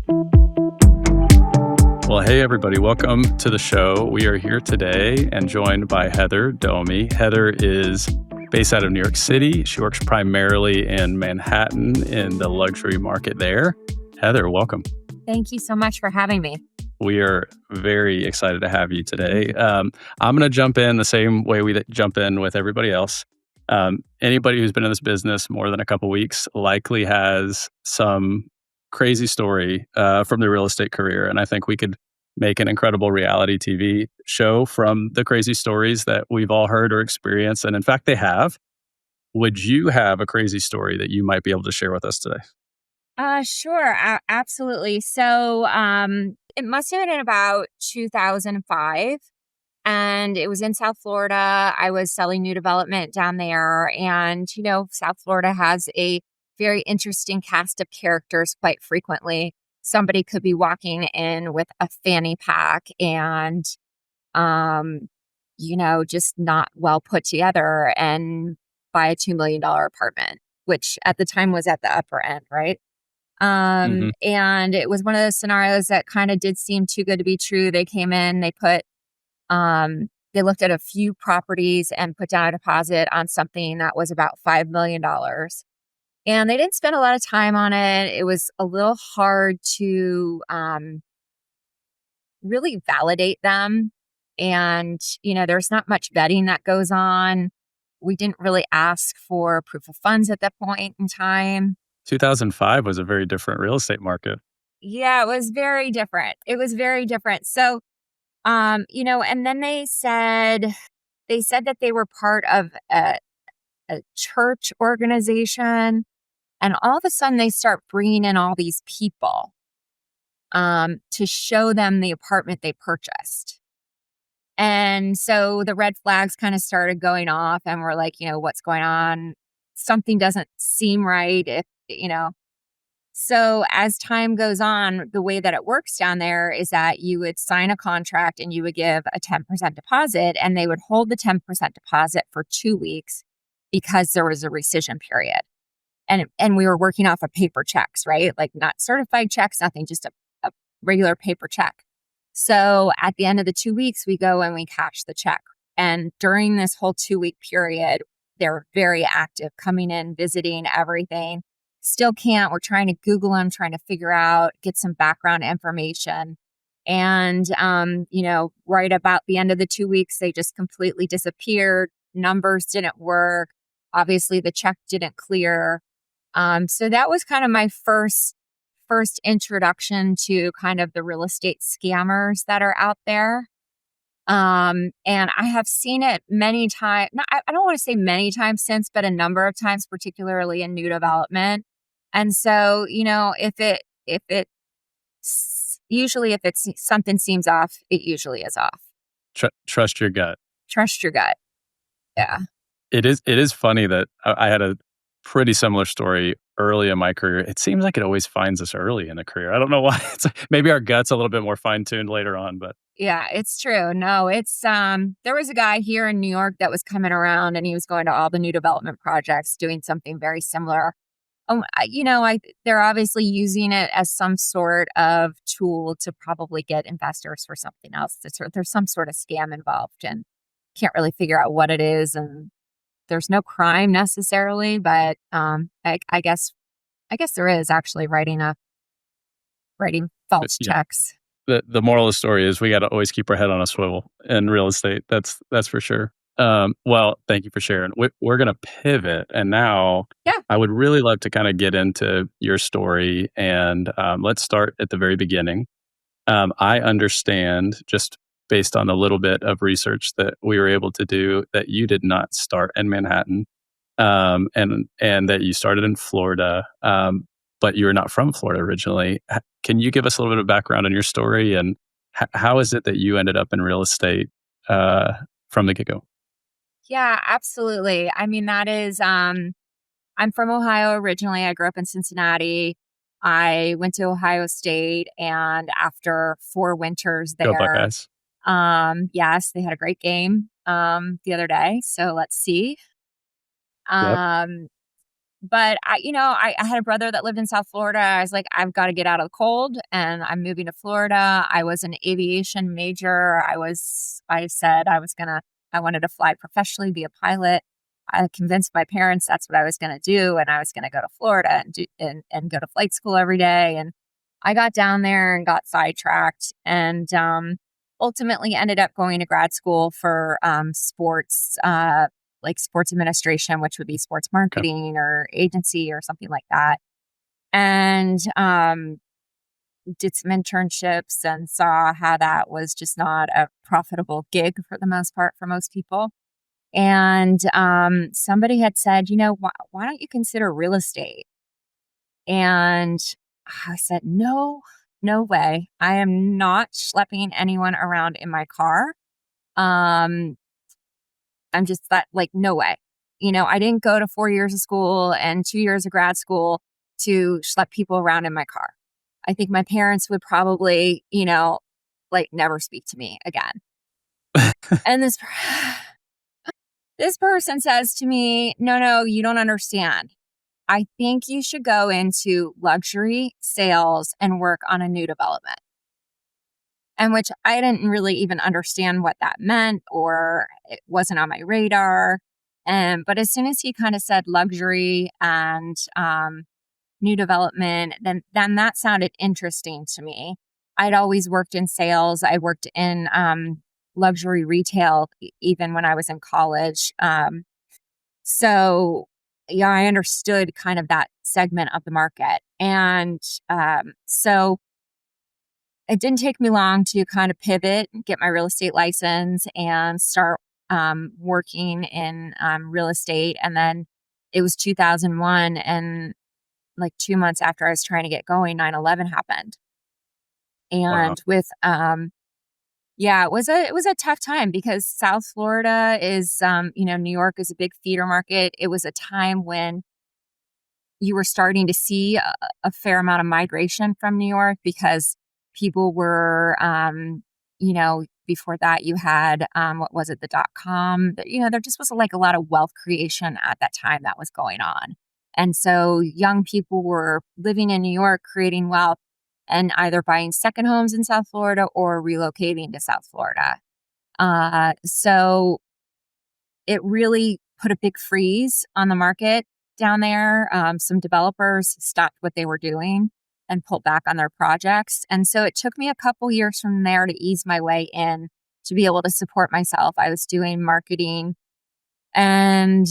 Well, hey, everybody. Welcome to the show. We are here today and joined by Heather Domi. Heather is based out of New York City. She works primarily in Manhattan in the luxury market there. Heather, welcome. Thank you so much for having me. We are very excited to have you today. I'm going to jump in the same way we jump in with everybody else. Anybody who's been in this business more than a couple weeks likely has some crazy story from their real estate career. And I think we could make an incredible reality TV show from the crazy stories that we've all heard or experienced. And in fact, they have. Would you have a crazy story that you might be able to share with us today? Sure. Absolutely. So it must have been about 2005. And it was in South Florida. I was selling new development down there. And, South Florida has a very interesting cast of characters quite frequently. Somebody could be walking in with a fanny pack and, just not well put together and buy a $2 million apartment, which at the time was at the upper end, right? And it was one of those scenarios that kind of did seem too good to be true. They came in, they looked at a few properties and put down a deposit on something that was about $5 million. And they didn't spend a lot of time on it. It was a little hard to really validate them. And, there's not much vetting that goes on. We didn't really ask for proof of funds at that point in time. 2005 was a very different real estate market. Yeah, it was very different. So, and then they said that they were part of a church organization. And all of a sudden they start bringing in all these people to show them the apartment they purchased. And so the red flags kind of started going off and we're like, what's going on? Something doesn't seem right. So as time goes on, the way that it works down there is that you would sign a contract and you would give a 10% deposit and they would hold the 10% deposit for 2 weeks because there was a rescission period. And we were working off of paper checks, right? Like not certified checks, nothing, just a regular paper check. So at the end of the 2 weeks, we go and we cash the check. And during this whole 2-week period, they're very active, coming in, visiting everything. Still can't. We're trying to Google them, trying to figure out, get some background information. And, right about the end of the 2 weeks, they just completely disappeared. Numbers didn't work. Obviously, the check didn't clear. So that was kind of my first introduction to kind of the real estate scammers that are out there. And I have seen it many times. I don't want to say many times since, but a number of times, particularly in new development. And so, usually if it's something seems off, it usually is off. Trust your gut. Trust your gut. Yeah. It is funny that I had a pretty similar story early in my career. It seems like it always finds us early in the career. I don't know why. Maybe our gut's a little bit more fine-tuned later on, but yeah, it's true. No, it's there was a guy here in New York that was coming around and he was going to all the new development projects doing something very similar. They're obviously using it as some sort of tool to probably get investors for something else. There's some sort of scam involved and can't really figure out what it is. And there's no crime necessarily, but I guess there is actually writing false checks. The moral of the story is we got to always keep our head on a swivel in real estate. That's for sure. Well, thank you for sharing. We're going to pivot. And now I would really love to kind of get into your story. And let's start at the very beginning. I understand, just based on a little bit of research that we were able to do, that you did not start in Manhattan and that you started in Florida, but you're not from Florida originally. Can you give us a little bit of background on your story and how is it that you ended up in real estate from the get-go? Yeah, absolutely. I mean, that is, I'm from Ohio originally. I grew up in Cincinnati. I went to Ohio State, and after 4 winters there, Go Buckeyes. Yes, they had a great game the other day. So let's see. Yep. But I had a brother that lived in South Florida. I was like, I've got to get out of the cold and I'm moving to Florida. I was an aviation major. I said I wanted to fly professionally, be a pilot. I convinced my parents that's what I was going to do. And I was going to go to Florida and go to flight school every day. And I got down there and got sidetracked and, ultimately ended up going to grad school for, sports, like sports administration, which would be sports Okay. marketing or agency or something like that. And did some internships and saw how that was just not a profitable gig for the most part for most people. And somebody had said, why don't you consider real estate? And I said, no, no way. I am not schlepping anyone around in my car. Um, I'm just that like, no way. I didn't go to 4 years of school and 2 years of grad school to schlep people around in my car. I think my parents would probably, like never speak to me again. And this person says to me, no, no, you don't understand. I think you should go into luxury sales and work on a new development. And which I didn't really even understand what that meant, or it wasn't on my radar. But as soon as he kind of said luxury and new development, then that sounded interesting to me. I'd always worked in sales. I worked in luxury retail even when I was in college. So yeah, I understood kind of that segment of the market. And so it didn't take me long to kind of pivot, get my real estate license, and start working in real estate. And then it was 2001, and like 2 months after I was trying to get going, 9/11 happened. Wow. And with yeah, it was a tough time because South Florida is New York is a big feeder market. It was a time when you were starting to see a fair amount of migration from New York because people were, before that you had, what was it, the dot com? There just was like a lot of wealth creation at that time that was going on. And so young people were living in New York, creating wealth and either buying second homes in South Florida or relocating to South Florida. So it really put a big freeze on the market down there. Some developers stopped what they were doing and pulled back on their projects. And so it took me a couple years from there to ease my way in to be able to support myself. I was doing marketing and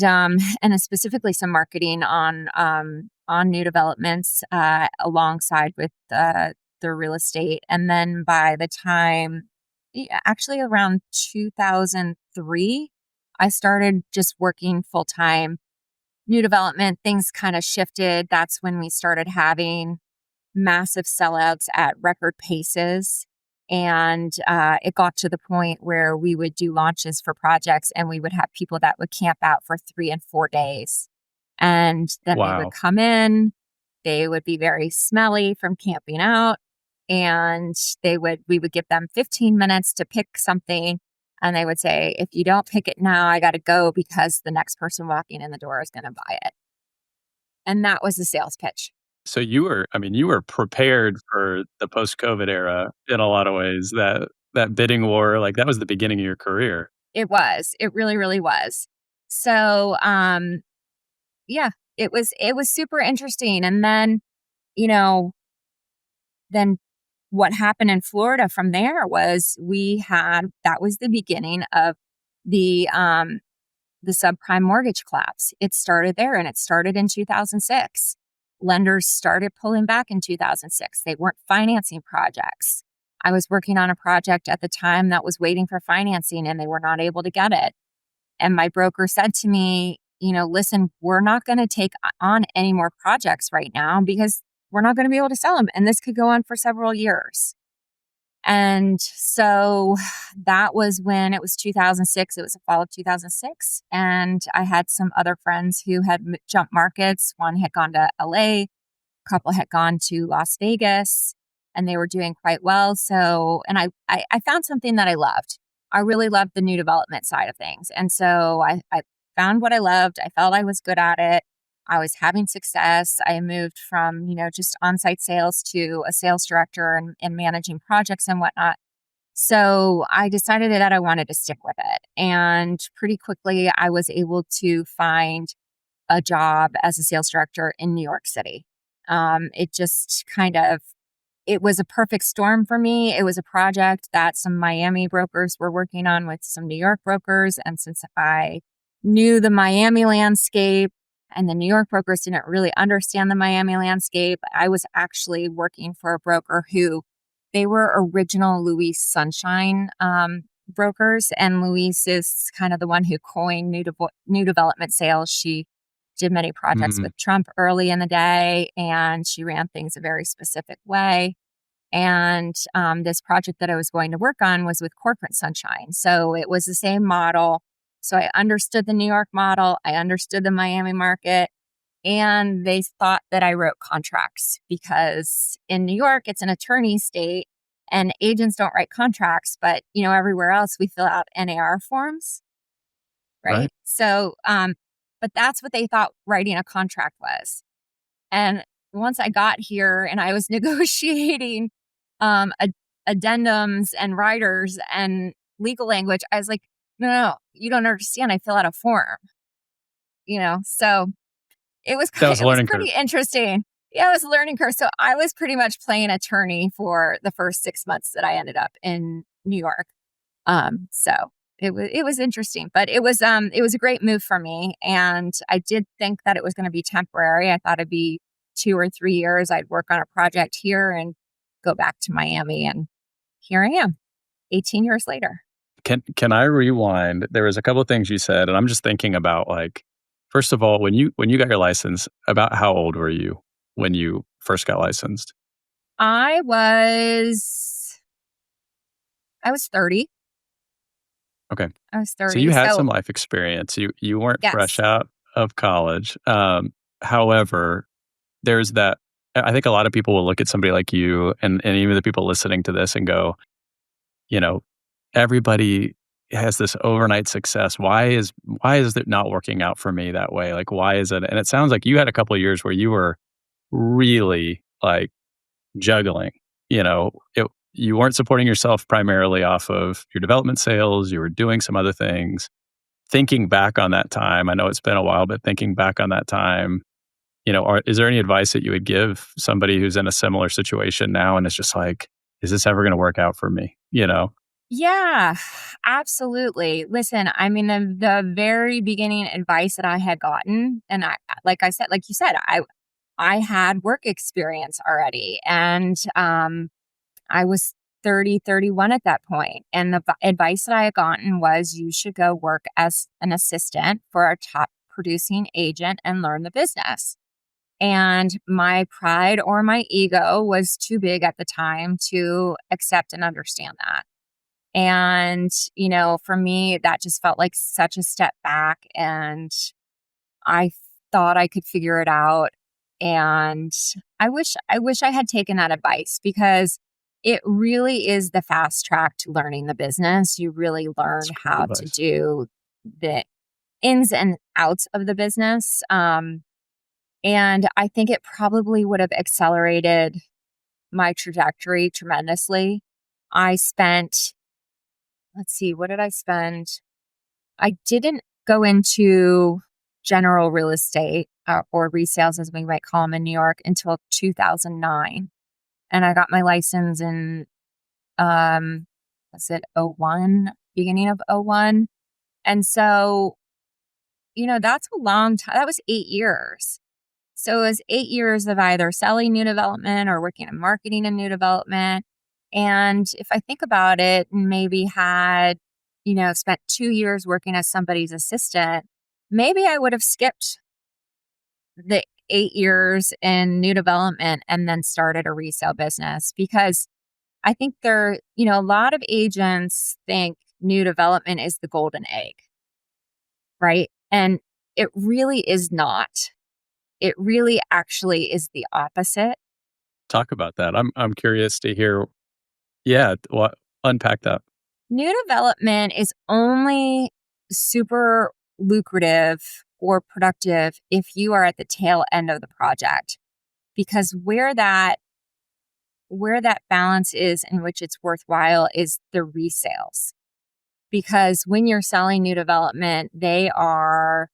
specifically some marketing on new developments alongside with the real estate. And then by the time, yeah, actually around 2003, I started just working full time. New development, things kind of shifted. That's when we started having massive sellouts at record paces. And it got to the point where we would do launches for projects and we would have people that would camp out for 3 and 4 days. And then they would Wow. come in, they would be very smelly from camping out. And we would give them 15 minutes to pick something. And they would say, if you don't pick it now, I got to go because the next person walking in the door is going to buy it. And that was the sales pitch. So you were prepared for the post-COVID era in a lot of ways. That bidding war, like, that was the beginning of your career. It was. It really, really was. So, yeah, it was super interesting. And then, you know, then what happened in Florida from there was that was the beginning of the subprime mortgage collapse. It started there and it started in 2006. Lenders started pulling back in 2006. They weren't financing projects. I was working on a project at the time that was waiting for financing and they were not able to get it. And my broker said to me, listen, we're not going to take on any more projects right now because we're not going to be able to sell them. And this could go on for several years. And so that was when it was 2006. It was the fall of 2006. And I had some other friends who had jumped markets. One had gone to LA, a couple had gone to Las Vegas, and they were doing quite well. So, and I found something that I loved. I really loved the new development side of things. And so I found what I loved. I felt I was good at it. I was having success. I moved from, just on-site sales to a sales director and managing projects and whatnot. So I decided that I wanted to stick with it. And pretty quickly, I was able to find a job as a sales director in New York City. It just it was a perfect storm for me. It was a project that some Miami brokers were working on with some New York brokers. And since I knew the Miami landscape and the New York brokers didn't really understand the Miami landscape, I was actually working for a broker who they were original Louise Sunshine brokers. And Louise is kind of the one who coined new development sales. She did many projects Mm, with Trump early in the day, and she ran things a very specific way. And this project that I was going to work on was with Corporate Sunshine. So it was the same model. So I understood the New York model, I understood the Miami market, and they thought that I wrote contracts because in New York, it's an attorney state and agents don't write contracts, but everywhere else we fill out NAR forms, right? right. But that's what they thought writing a contract was. And once I got here and I was negotiating addendums and riders and legal language, I was like, no, no, no, you don't understand. I fill out a form, So That was a it was learning curve. pretty interesting. Yeah, it was a learning curve. So I was pretty much playing attorney for the first 6 months that I ended up in New York. So it was interesting, but it was a great move for me. And I did think that it was going to be temporary. I thought it'd be 2 or 3 years. I'd work on a project here and go back to Miami. And here I am, 18 years later. Can I rewind? There was a couple of things you said, and I'm just thinking about first of all, when you got your license, about how old were you when you first got licensed? I was I was 30. Okay. I was So you 30. had So some life experience. You weren't fresh yes. out of college. However, there's that I think a lot of people will look at somebody like you and even the people listening to this and go, you know, everybody has this overnight success. Why is it not working out for me that way? Like, why is it? And it sounds like you had a couple of years where you were really juggling. You weren't supporting yourself primarily off of your development sales. You were doing some other things. Thinking back on that time, I know it's been a while, but thinking back on that time, is there any advice that you would give somebody who's in a similar situation now and it's just like, is this ever going to work out for me? Yeah, absolutely. Listen, I mean, the very beginning advice that I had gotten, and like you said, I had work experience already, and I was 30, 31 at that point. And the advice that I had gotten was you should go work as an assistant for a top producing agent and learn the business. And my pride or my ego was too big at the time to accept and understand that. And, for me, that just felt like such a step back. And I thought I could figure it out. And I wish I had taken that advice because it really is the fast track to learning the business. You really learn It's great how to advice. do the ins and outs of the business. And I think it probably would have accelerated my trajectory tremendously. I spent, let's see, what did I spend? I didn't go into general real estate or resales, as we might call them in New York, until 2009. And I got my license in, was it '01, beginning of '01. And so, that's a long time. That was 8 years. So it was 8 years of either selling new development or working in marketing and new development. And if I think about it, maybe had, spent 2 years working as somebody's assistant, maybe I would have skipped the 8 years in new development and then started a resale business because I think a lot of agents think new development is the golden egg, right? And it really is not. It really actually is the opposite. Talk about that. I'm curious to hear. Yeah, what unpack that. New development is only super lucrative or productive if you are at the tail end of the project. Because where that balance is in which it's worthwhile is the resales. Because when you're selling new development, they're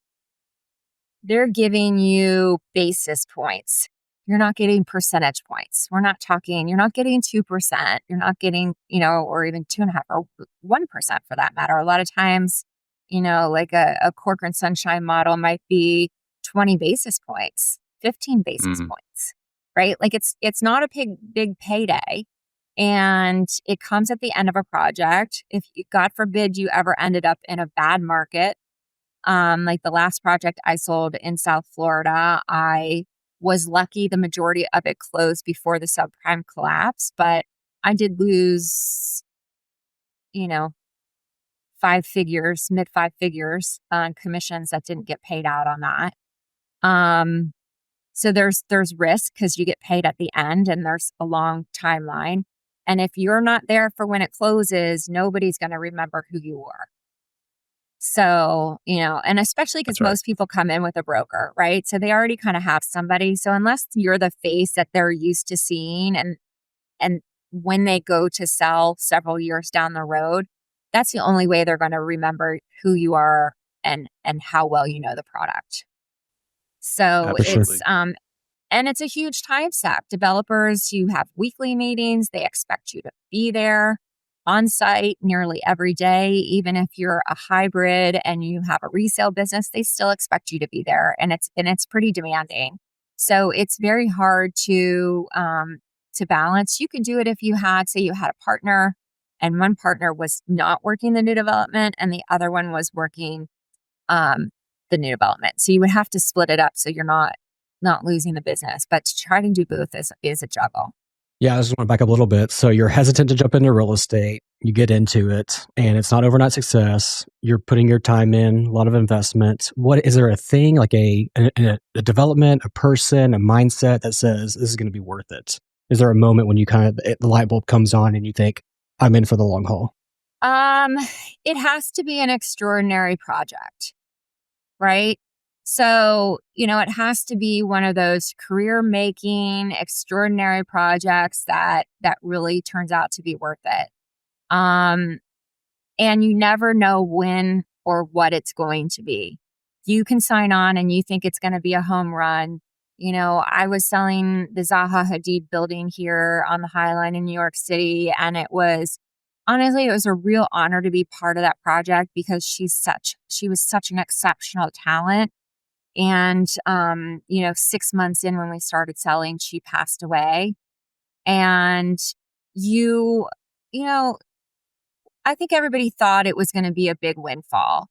giving you basis points. You're not getting percentage points. You're not getting 2%. You're not getting, or even 2.5 or 1% for that matter. A lot of times, like a Corcoran Sunshine model might be 20 basis points, 15 basis Mm, points, right? Like it's not a big payday. And it comes at the end of a project. If God forbid you ever ended up in a bad market, like the last project I sold in South Florida, I was lucky the majority of it closed before the subprime collapse, but I did lose, you know, mid five figures on commissions that didn't get paid out on that. Um, so there's risk because you get paid at the end and there's a long timeline. And if you're not there for when it closes, nobody's going to remember who you were. So, and especially because that's right. most people come in with a broker, right? So they already kind of have somebody. So unless you're the face that they're used to seeing and when they go to sell several years down the road, that's the only way they're going to remember who you are and how well you know the product. So For sure. Absolutely. and it's a huge time suck. Developers, you have weekly meetings. They expect you to be there on site nearly every day. Even if you're a hybrid and you have a resale business, they still expect you to be there. And it's pretty demanding. So it's very hard to balance. You could do it if you had, say you had a partner and one partner was not working the new development and the other one was working the new development. So you would have to split it up so you're not losing the business, but to try to do both is a juggle. Yeah, I just want to back up a little bit. So you're hesitant to jump into real estate. You get into it, and it's not overnight success. You're putting your time in, a lot of investment. What is there a thing like a development, a person, a mindset that says this is going to be worth it? Is there a moment when you the light bulb comes on and you think, I'm in for the long haul? It has to be an extraordinary project, right? So, it has to be one of those career making extraordinary projects that really turns out to be worth it. And you never know when or what it's going to be. You can sign on and you think it's going to be a home run. I was selling the Zaha Hadid building here on the High Line in New York City, and it was a real honor to be part of that project because she was such an exceptional talent. And 6 months in when we started selling, she passed away. And I think everybody thought it was going to be a big windfall,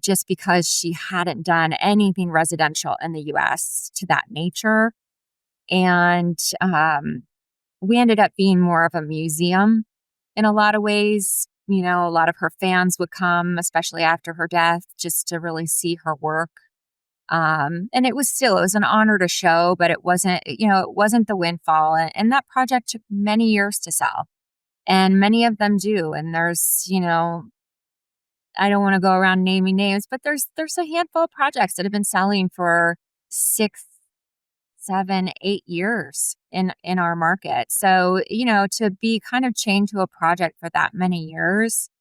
just because she hadn't done anything residential in the US to that nature. And we ended up being more of a museum in a lot of ways. A lot of her fans would come, especially after her death, just to really see her work. And it was an honor to show, but it wasn't the windfall. And that project took many years to sell. And many of them do. And there's, I don't want to go around naming names, but there's a handful of projects that have been selling for 6, 7, 8 years in our market. So, to be kind of chained to a project for that many years,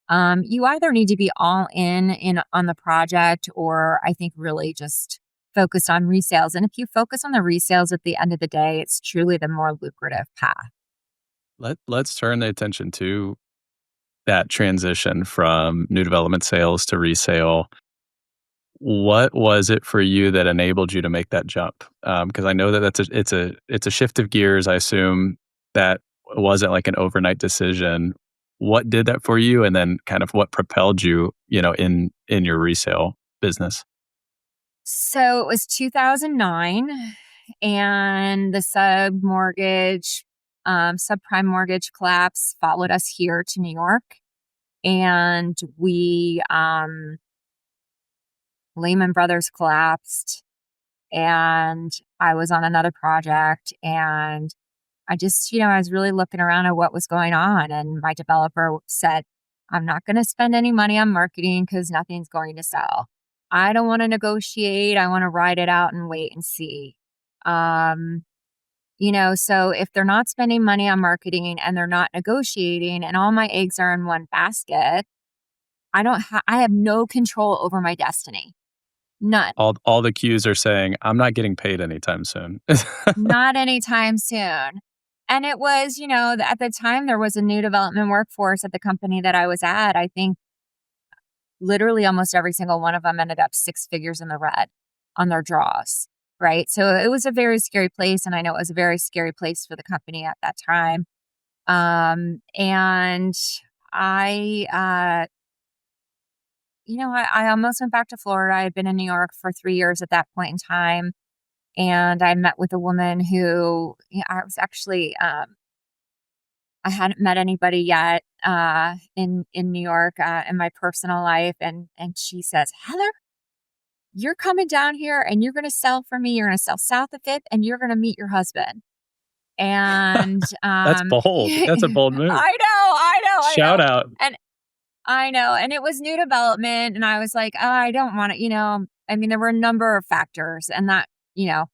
you either need to be all in on the project, or I think really just focus on resales. And if you focus on the resales at the end of the day, it's truly the more lucrative path. Let's turn the attention to that transition from new development sales to resale. What was it for you that enabled you to make that jump? Because I know that it's a shift of gears. I assume that wasn't like an overnight decision. What did that for you, and then kind of what propelled you, in your resale business? So it was 2009, and the subprime mortgage collapse followed us here to New York. And Lehman Brothers collapsed, and I was on another project, and I just, I was really looking around at what was going on. And my developer said, I'm not going to spend any money on marketing because nothing's going to sell. I don't want to negotiate. I want to ride it out and wait and see. Um, so if they're not spending money on marketing and they're not negotiating and all my eggs are in one basket, I have no control over my destiny. None. All the cues are saying, "I'm not getting paid anytime soon." Not anytime soon. And it was, at the time there was a new development workforce at the company that I was at. I think literally almost every single one of them ended up 6 figures in the red on their draws. Right. So it was a very scary place. And I know it was a very scary place for the company at that time. And I, I almost went back to Florida. I had been in New York for 3 years at that point in time. And I met with a woman who I was actually, I hadn't met anybody yet in New York in my personal life. And she says, Heather, you're coming down here and you're going to sell for me. You're going to sell south of Fifth and you're going to meet your husband. And That's bold. That's a bold move. I know. Shout out. And I know. And it was new development. And I was like, oh, I don't want to, there were a number of factors and that, I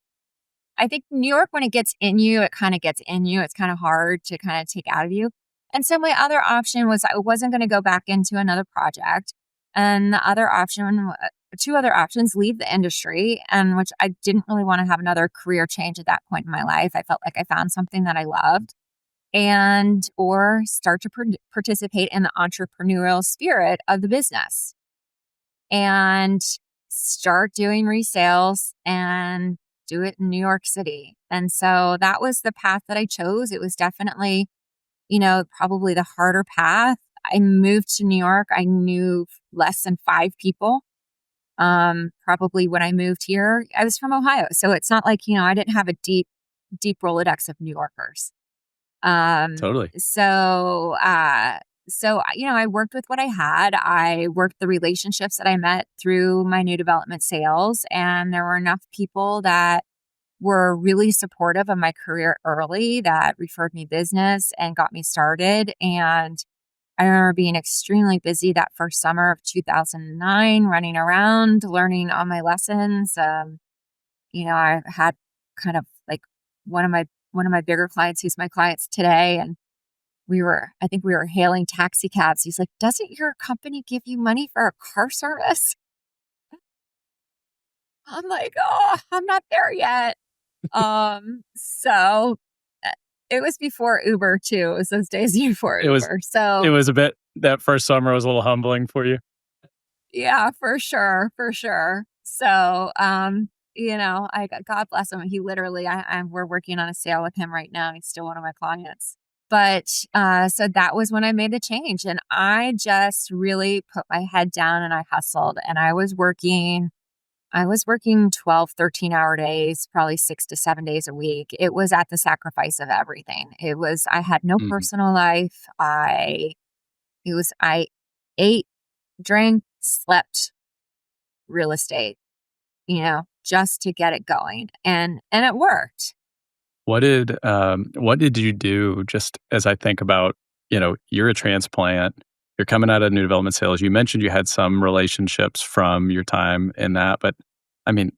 think New York, when it gets in you, it kind of gets in you. It's kind of hard to kind of take out of you. And so my other option was I wasn't going to go back into another project. And the other option, 2 other options, leave the industry, and which I didn't really want to have another career change at that point in my life. I felt like I found something that I loved, or start to participate in the entrepreneurial spirit of the business and start doing resales and do it in New York City. And so that was the path that I chose. It was definitely, probably the harder path. I moved to New York. I knew less than 5 people. Probably when I moved here, I was from Ohio. So it's not like, I didn't have a deep Rolodex of New Yorkers. Totally. So, I worked with what I had. I worked the relationships that I met through my new development sales. And there were enough people that were really supportive of my career early that referred me business and got me started. And I remember being extremely busy that first summer of 2009, running around, learning all my lessons. I had kind of like one of my bigger clients who's my clients today. And I think we were hailing taxi cabs. He's like, doesn't your company give you money for a car service? I'm like, oh, I'm not there yet. So it was before Uber too. It was those days before Uber. So it was that first summer was a little humbling for you. Yeah, for sure. So, God bless him. He literally, we're working on a sale with him right now. He's still one of my clients. But, so that was when I made the change, and I just really put my head down and I hustled, and I was working 12, 13-hour days, probably 6 to 7 days a week. It was at the sacrifice of everything. I had no personal life. I ate, drank, slept, real estate, just to get it going. And it worked. What did you do, just as I think about, you're a transplant, you're coming out of new development sales. You mentioned you had some relationships from your time in that, but I mean,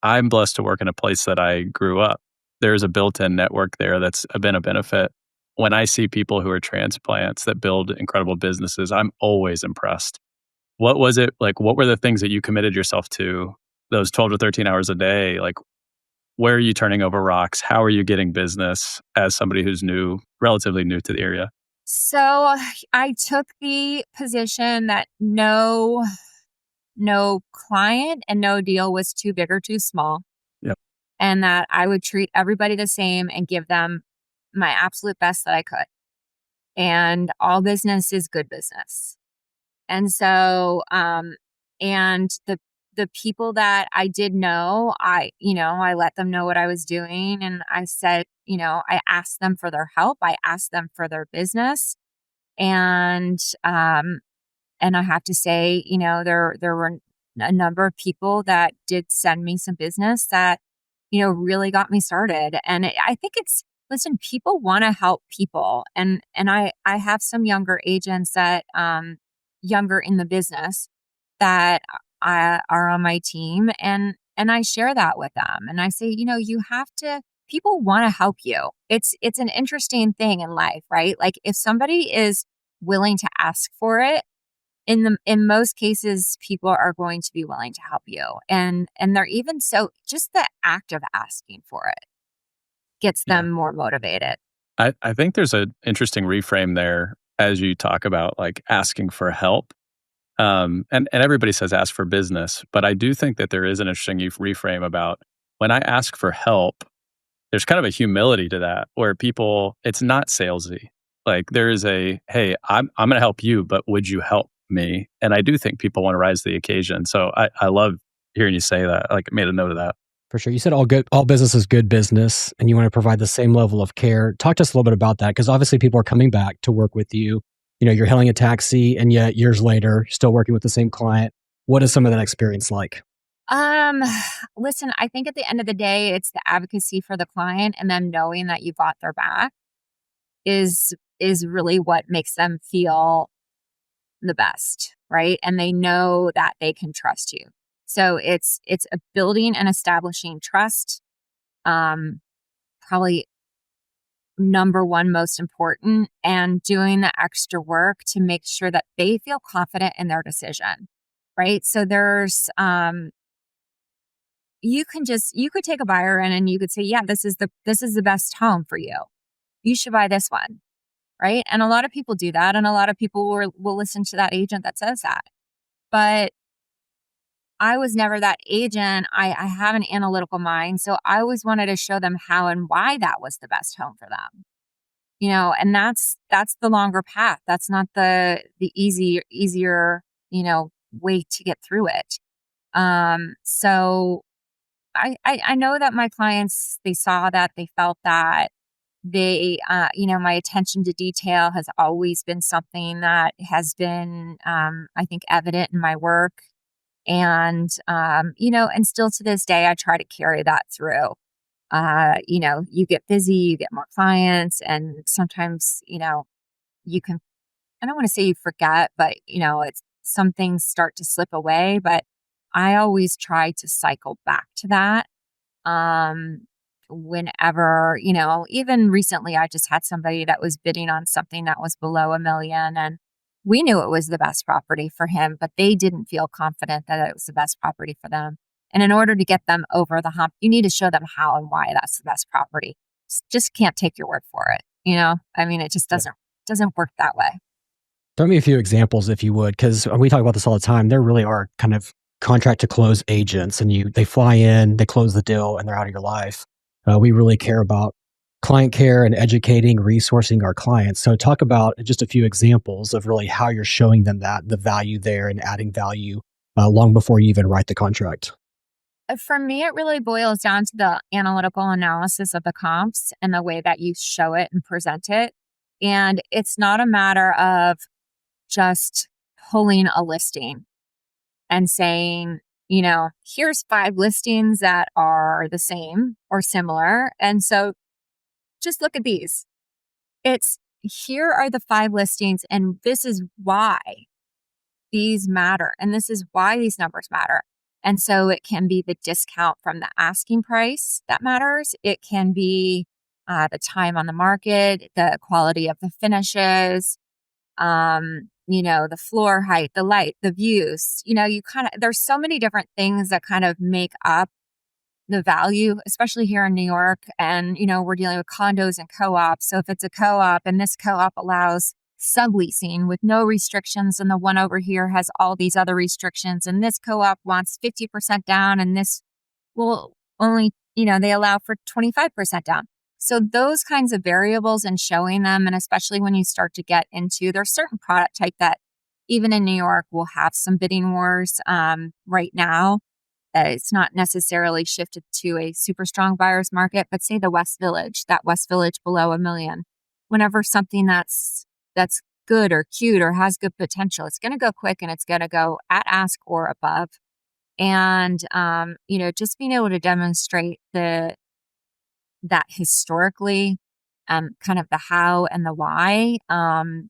I'm blessed to work in a place that I grew up. There's a built-in network there that's been a benefit. When I see people who are transplants that build incredible businesses, I'm always impressed. What was it like? What were the things that you committed yourself to those 12 to 13 hours a day? Like, where are you turning over rocks? How are you getting business as somebody who's relatively new to the area? So I took the position that no client and no deal was too big or too small. Yep. And that I would treat everybody the same and give them my absolute best that I could. And all business is good business. And so, and the people that I did know, I let them know what I was doing. And I said, I asked them for their help. I asked them for their business. And I have to say, there were a number of people that did send me some business that, really got me started. And I think listen, people want to help people. And I have some younger agents that, younger in the business that are on my team, and I share that with them. And I say, you have to, people want to help you. It's an interesting thing in life, right? Like if somebody is willing to ask for it, in most cases, people are going to be willing to help you. And they're even so, just the act of asking for it gets Yeah. them more motivated. I think there's an interesting reframe there as you talk about like asking for help. And everybody says ask for business, but I do think that there is an interesting reframe about when I ask for help, there's kind of a humility to that where people, it's not salesy. Like there is a, hey, I'm going to help you, but would you help me? And I do think people want to rise to the occasion. So I love hearing you say that. Like I made a note of that. For sure. You said all business is good business, and you want to provide the same level of care. Talk to us a little bit about that, because obviously people are coming back to work with you. You're hailing a taxi, and yet years later, still working with the same client. What is some of that experience like? Um, Listen, I think at the end of the day, it's the advocacy for the client and them knowing that you got their back is really what makes them feel the best, right? And they know that they can trust you. So it's a building and establishing trust. Probably number one most important, and doing the extra work to make sure that they feel confident in their decision, right? So there's you could take a buyer in and you could say, yeah, this is the best home for you. You should buy this one, right? And a lot of people do that, and a lot of people will listen to that agent that says that. But I was never that agent. I have an analytical mind, so I always wanted to show them how and why that was the best home for them. And that's the longer path. That's not the easier, way to get through it. So I know that my clients, they saw that, they felt that. My attention to detail has always been something that has been, I think, evident in my work. And still to this day, I try to carry that through. You get busy, you get more clients, and sometimes, you can, I don't want to say you forget, but, it's some things start to slip away. But I always try to cycle back to that. Whenever, even recently, I just had somebody that was bidding on something that was below $1 million, and we knew it was the best property for him, but they didn't feel confident that it was the best property for them. And in order to get them over the hump, you need to show them how and why that's the best property. Just can't take your word for it. I mean, it just doesn't work that way. Throw me a few examples if you would, because we talk about this all the time. There really are kind of contract to close agents, and they fly in, they close the deal, and they're out of your life. We really care about client care and educating, resourcing our clients. So talk about just a few examples of really how you're showing them the value there and adding value long before you even write the contract. For me, it really boils down to the analytical analysis of the comps and the way that you show it and present it. And it's not a matter of just pulling a listing and saying, here's 5 listings that are the same or similar. And so just look at these. It's, here are the 5 listings, and this is why these matter. And this is why these numbers matter. And so it can be the discount from the asking price that matters. It can be the time on the market, the quality of the finishes, the floor height, the light, the views. There's so many different things that kind of make up the value, especially here in New York. And, we're dealing with condos and co-ops. So if it's a co-op and this co-op allows subleasing with no restrictions, and the one over here has all these other restrictions, and this co-op wants 50% down, and this will only, they allow for 25% down. So those kinds of variables, and showing them, and especially when you start to get into, there's certain product type that even in New York will have some bidding wars right now. It's not necessarily shifted to a super strong buyer's market, but say the West Village, that West Village below $1 million. Whenever something that's good or cute or has good potential, it's going to go quick, and it's going to go at ask or above. And, just being able to demonstrate that historically, kind of the how and the why, and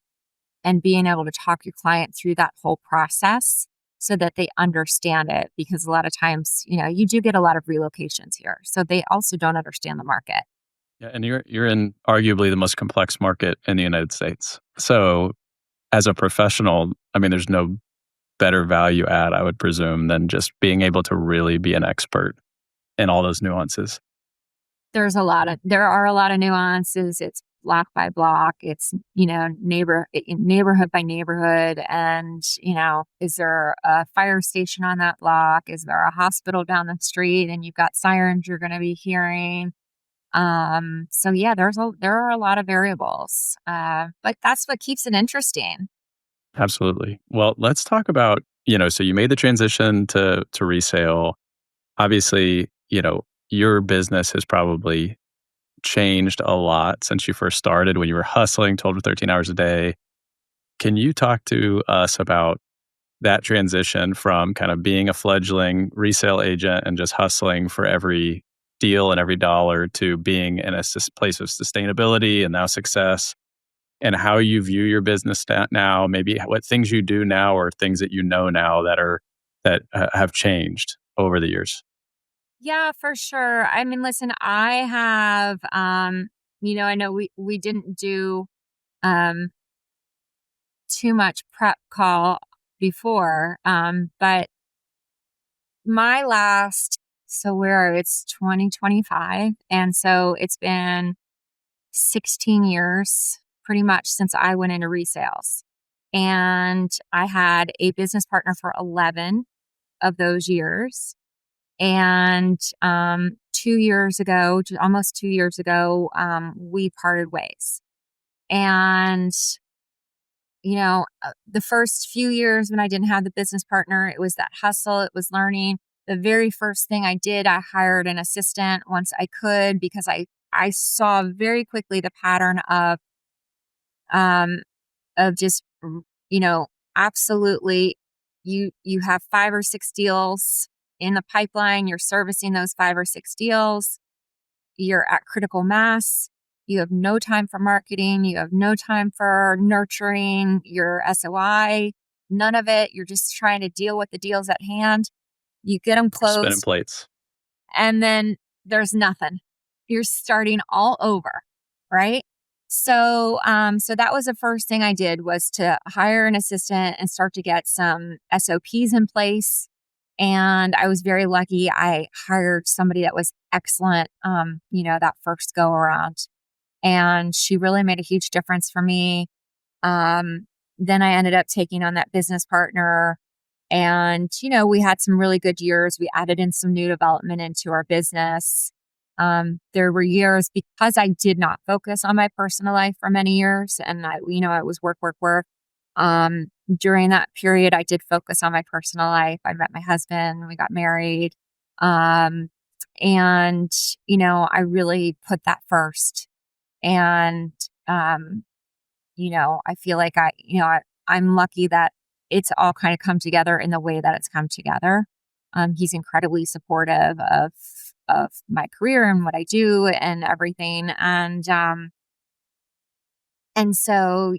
being able to talk your client through that whole process so that they understand it. Because a lot of times, you do get a lot of relocations here. So they also don't understand the market. Yeah, and you're in arguably the most complex market in the United States. So as a professional, I mean, there's no better value add, I would presume, than just being able to really be an expert in all those nuances. There are a lot of nuances. It's block by block. It's, neighborhood by neighborhood. And, is there a fire station on that block? Is there a hospital down the street? And you've got sirens you're going to be hearing. So yeah, there are a lot of variables. But that's what keeps it interesting. Absolutely. Well, let's talk about, so you made the transition to resale. Obviously, your business has probably changed a lot since you first started when you were hustling 12 to 13 hours a day. Can you talk to us about that transition from kind of being a fledgling resale agent and just hustling for every deal and every dollar to being in a place of sustainability and now success, and how you view your business now, maybe what things you do now or things that you know now that have changed over the years? Yeah, for sure. I mean, listen, I have, I know we didn't do um, too much prep call before, but my last, so where it's 2025, and so it's been 16 years pretty much since I went into resales, and I had a business partner for 11 of those years. And 2 years ago, almost 2 years ago, we parted ways. And, the first few years when I didn't have the business partner, it was that hustle, it was learning. The very first thing I did, I hired an assistant once I could, because I saw very quickly the pattern um, of just, absolutely, you have 5 or 6 deals in the pipeline, you're servicing those 5 or 6 deals, you're at critical mass, you have no time for marketing, you have no time for nurturing your SOI, none of it. You're just trying to deal with the deals at hand. You get them Spinning closed, plates. and then there's nothing. You're starting all over, right? So that was the first thing I did, was to hire an assistant and start to get some SOPs in place. And I was very lucky. I hired somebody that was excellent, that first go around. And she really made a huge difference for me. Then I ended up taking on that business partner. And, we had some really good years. We added in some new development into our business. There were years, because I did not focus on my personal life for many years, and I was work, work, work. During that period, I did focus on my personal life. I met my husband, we got married. And, I really put that first. And, I feel like I'm lucky that it's all kind of come together in the way that it's come together. He's incredibly supportive of my career and what I do and everything. And so,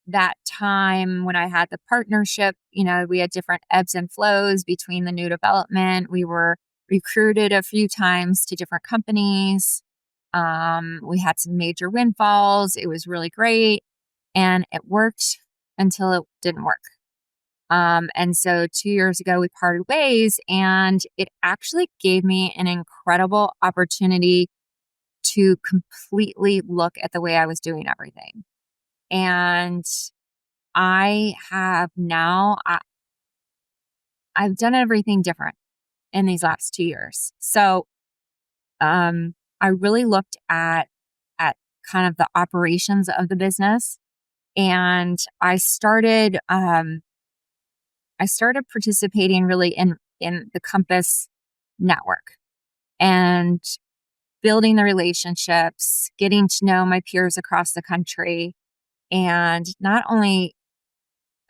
that time when I had the partnership, we had different ebbs and flows between the new development. We were recruited a few times to different companies. We had some major windfalls. It was really great. And it worked until it didn't work. And so 2 years ago, we parted ways, and it actually gave me an incredible opportunity to completely look at the way I was doing everything. And I have now, I've done everything different in these last 2 years. So, I really looked at kind of the operations of the business, and I started participating really in the Compass network and building the relationships, getting to know my peers across the country. And not only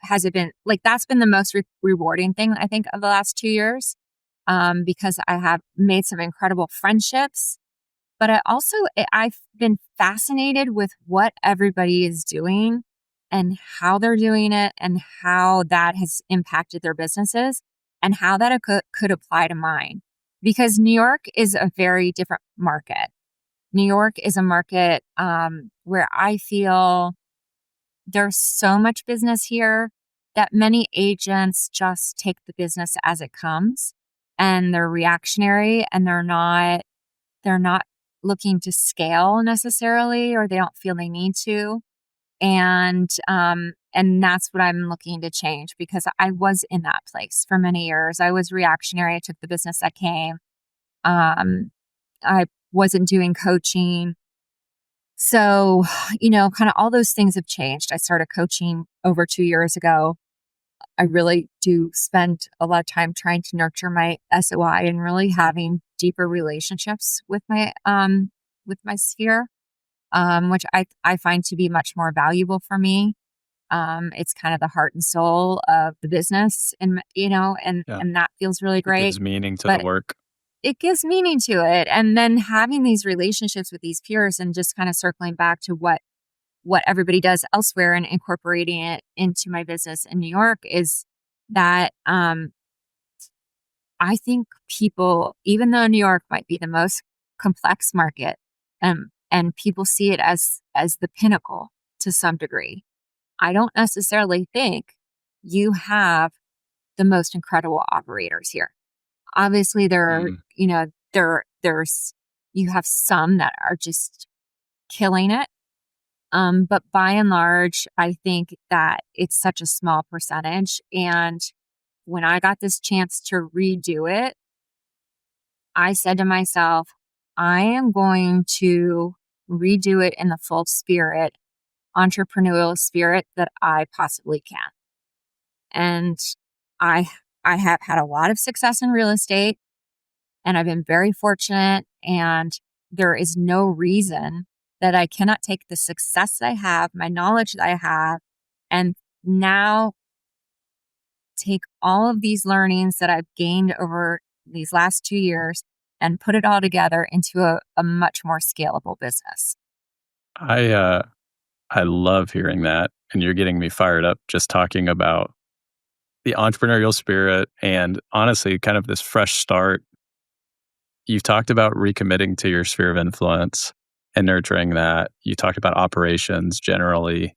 has it been like, that's been the most rewarding thing, I think, of the last 2 years, because I have made some incredible friendships. But I've been fascinated with what everybody is doing and how they're doing it and how that has impacted their businesses and how that could apply to mine. Because New York is a very different market. New York is a market where I feel there's so much business here that many agents just take the business as it comes, and they're reactionary, and they're not looking to scale necessarily, or they don't feel they need to. And that's what I'm looking to change, because I was in that place for many years. I was reactionary. I took the business that came. I wasn't doing coaching. So, kind of all those things have changed. I started coaching over 2 years ago. I really do spend a lot of time trying to nurture my SOI and really having deeper relationships with my sphere, which I find to be much more valuable for me. It's kind of the heart and soul of the business, and Yeah. and that feels really It great. gives meaning to the But work. it gives meaning to it, and then having these relationships with these peers, and just kind of circling back to what everybody does elsewhere and incorporating it into my business in New York, is that I think people, even though New York might be the most complex market, and people see it as the pinnacle to some degree, I don't necessarily think you have the most incredible operators here. Obviously, Mm. there's you have some that are just killing it. But by and large, I think that it's such a small percentage. And when I got this chance to redo it, I said to myself, I am going to redo it in the full spirit, entrepreneurial spirit that I possibly can. And I I have had a lot of success in real estate, and I've been very fortunate, and there is no reason that I cannot take the success that I have, my knowledge that I have, and now take all of these learnings that I've gained over these last 2 years and put it all together into a much more scalable business. I uh I love hearing that, and you're getting me fired up just talking about the entrepreneurial spirit and honestly kind of this fresh start. You've talked about recommitting to your sphere of influence and nurturing that. You talked about operations generally.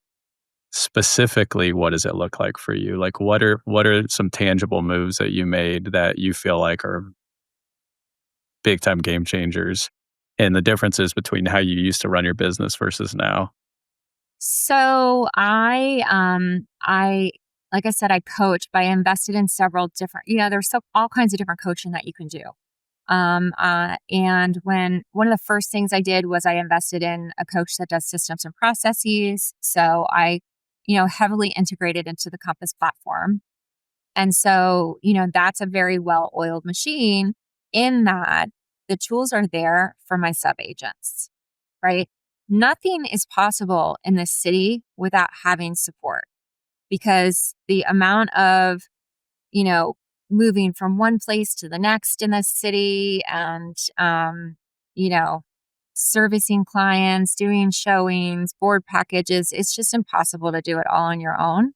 Specifically, what does it look like for you? Like what are some tangible moves that you made that you feel like are big time game changers and the differences between how you used to run your business versus now? So I like I said, I coach, but I invested in several different, there's all kinds of different coaching that you can do. And when one of the first things I did was I invested in a coach that does systems and processes. So I, heavily integrated into the Compass platform. And so, that's a very well oiled machine, in that the tools are there for my sub agents, right? Nothing is possible in this city without having support, because the amount of, you know, moving from one place to the next in the city, and, you know, servicing clients, doing showings, board packages, it's just impossible to do it all on your own.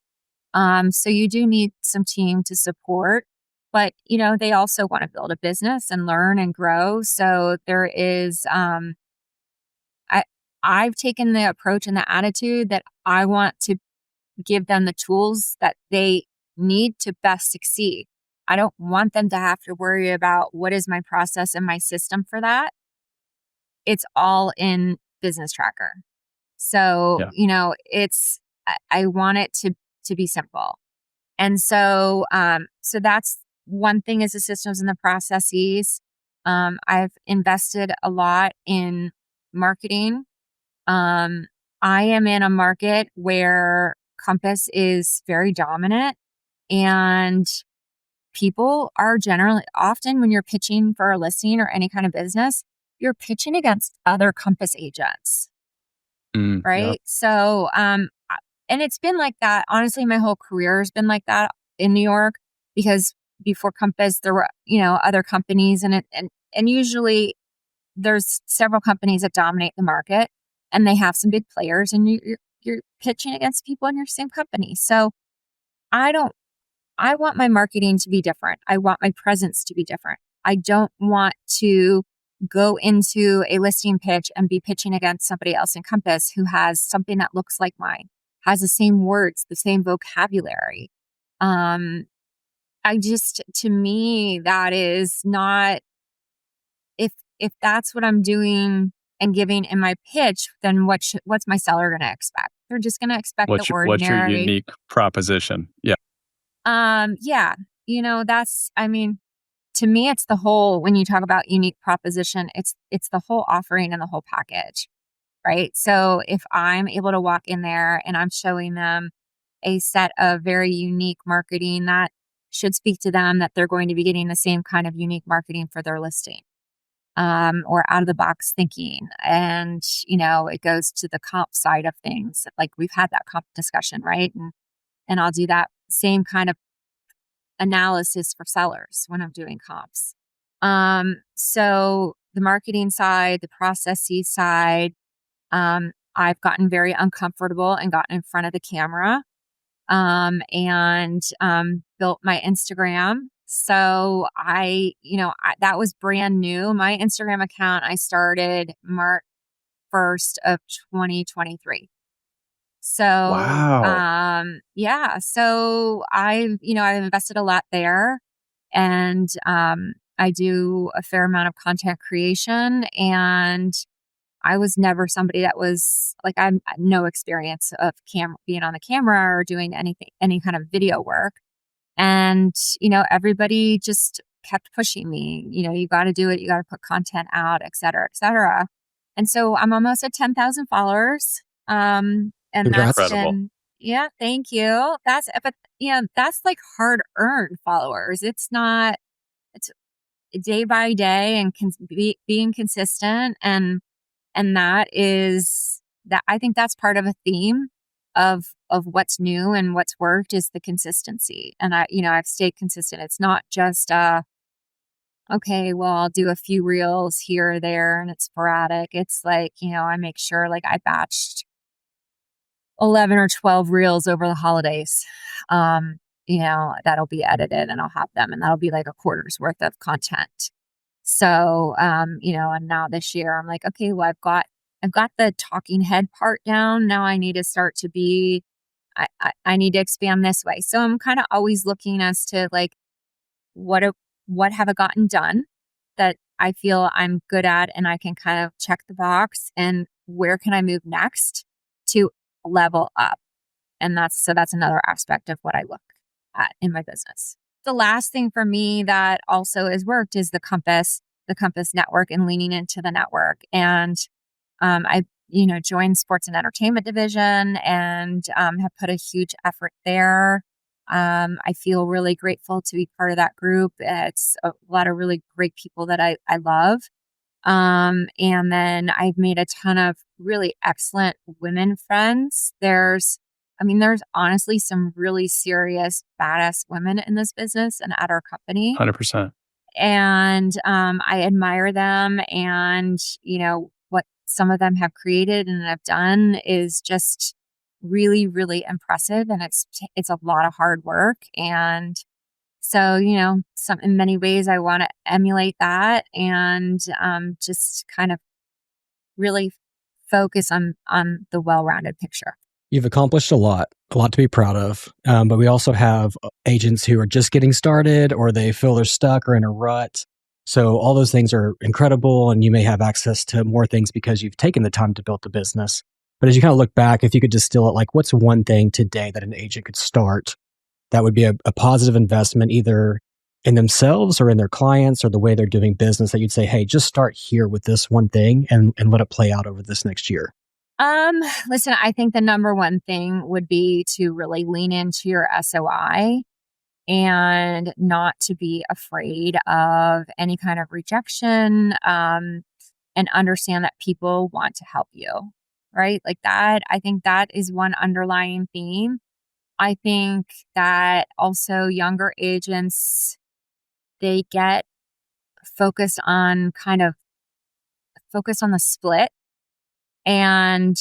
So you do need some team to support, but, they also want to build a business and learn and grow. So there is, I, I've taken the approach and the attitude that I want to give them the tools that they need to best succeed. I don't want them to have to worry about what is my process and my system for that. It's all in Business Tracker. So, Yeah. I want it to be simple. And so, so that's one thing, is the systems and the processes. I've invested a lot in marketing. I am in a market where Compass is very dominant, and people are generally, often when you're pitching for a listing or any kind of business, you're pitching against other Compass agents, Yep. right? So, and it's been like that. Honestly, my whole career has been like that in New York, because before Compass, there were, other companies, and usually there's several companies that dominate the market, and they have some big players, and you're pitching against people in your same company. So I want my marketing to be different. I want my presence to be different. I don't want to go into a listing pitch and be pitching against somebody else in Compass who has something that looks like mine, has the same words, the same vocabulary. Um, to me, that is not, if that's what I'm doing and giving in my pitch, then what's my seller going to expect? They're just going to expect the What's your ordinary. unique proposition? Yeah. Yeah, I mean, to me, it's the whole, when you talk about unique proposition, it's the whole offering and the whole package, right? So if I'm able to walk in there and I'm showing them a set of very unique marketing that should speak to them, that they're going to be getting the same kind of unique marketing for their listing, or out of the box thinking. And, it goes to the comp side of things. Like we've had that comp discussion, right? And I'll do that same kind of analysis for sellers when I'm doing comps. So the marketing side, the processy side, I've gotten very uncomfortable and gotten in front of the camera, and built my Instagram. So that was brand new. My Instagram account, I started March 1st of 2023. So, Wow. yeah, so I've invested a lot there, and, I do a fair amount of content creation, and I was never somebody that was like, I'm no experience of being on the camera or doing any kind of video work. And, everybody just kept pushing me, you got to do it. You got to put content out, et cetera, et cetera. And so I'm almost at 10,000 followers. And that's Congrats. Incredible. been, yeah, thank you. But that's like hard earned followers. It's day by day and being consistent. And I think that's part of a theme of what's new and what's worked is the consistency. And I've stayed consistent. It's not just okay, well, I'll do a few reels here or there and it's sporadic. It's like, I make sure like I batched 11 or 12 reels over the holidays. That'll be edited and I'll have them, and that'll be like a quarter's worth of content. So, and now this year I'm like, okay, well, I've got the talking head part down. Now I need to start to be, I need to expand this way. So I'm kind of always looking as to like, what have I gotten done that I feel I'm good at and I can kind of check the box, and where can I move next to level up? And that's another aspect of what I look at in my business. The last thing for me that also has worked is the Compass network and leaning into the network. And I, joined sports and entertainment division and have put a huge effort there. I feel really grateful to be part of that group. It's a lot of really great people that I love. And then I've made a ton of really excellent women friends. There's honestly some really serious, badass women in this business and at our company. 100%. And I admire them. And, what some of them have created and have done is just really, really impressive. And it's a lot of hard work. And so, in many ways, I want to emulate that and just kind of really focus on the well-rounded picture. You've accomplished a lot to be proud of. But we also have agents who are just getting started, or they feel they're stuck or in a rut. So all those things are incredible, and you may have access to more things because you've taken the time to build the business. But as you kind of look back, if you could distill it, like what's one thing today that an agent could start that would be a positive investment either in themselves or in their clients or the way they're doing business, that you'd say, hey, just start here with this one thing and let it play out over this next year? Listen, I think the number one thing would be to really lean into your SOI and not to be afraid of any kind of rejection, and understand that people want to help you, right? Like that, I think that is one underlying theme. I think that also younger agents, they get focused on the split and,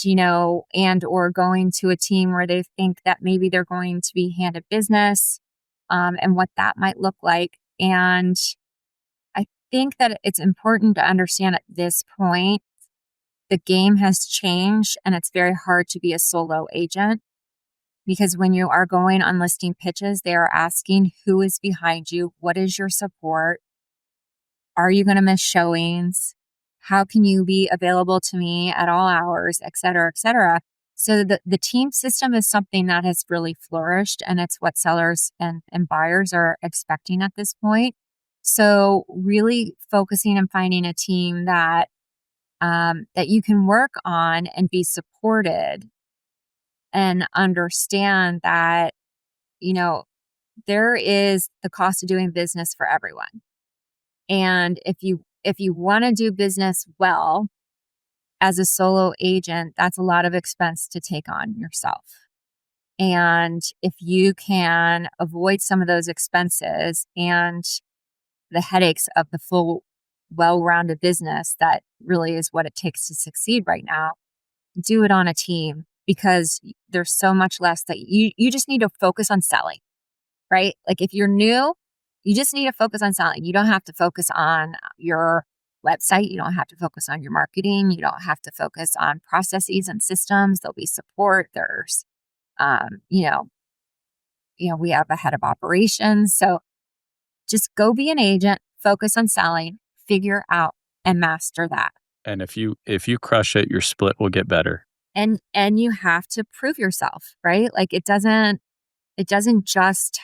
and or going to a team where they think that maybe they're going to be handed business, and what that might look like. And I think that it's important to understand at this point, the game has changed and it's very hard to be a solo agent, because when you are going on listing pitches, they are asking who is behind you, what is your support, are you going to miss showings, how can you be available to me at all hours, et cetera, et cetera. So the team system is something that has really flourished, and it's what sellers and buyers are expecting at this point. So really focusing and finding a team that that you can work on and be supported, and understand that, there is the cost of doing business for everyone. And if you want to do business well as a solo agent, that's a lot of expense to take on yourself. And if you can avoid some of those expenses and the headaches of the full, well-rounded business that really is what it takes to succeed right now, do it on a team, because there's so much less that you just need to focus on selling, right? Like if you're new, you just need to focus on selling. You don't have to focus on your website. You don't have to focus on your marketing. You don't have to focus on processes and systems. There'll be support. There's, you know, we have a head of operations. So just go be an agent, focus on selling, figure out and master that. And if you crush it, your split will get better. And you have to prove yourself, right? Like it doesn't just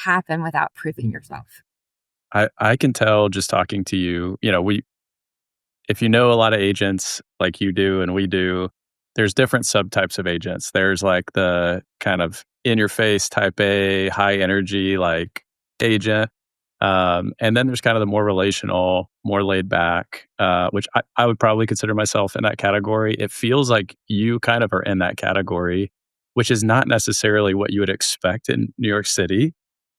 happen without proving yourself. I can tell just talking to you, if you know a lot of agents like you do and we do, there's different subtypes of agents. There's like the kind of in your face type A, high energy like agent. And then there's kind of the more relational, more laid back, which I would probably consider myself in that category. It feels like you kind of are in that category, which is not necessarily what you would expect in New York City,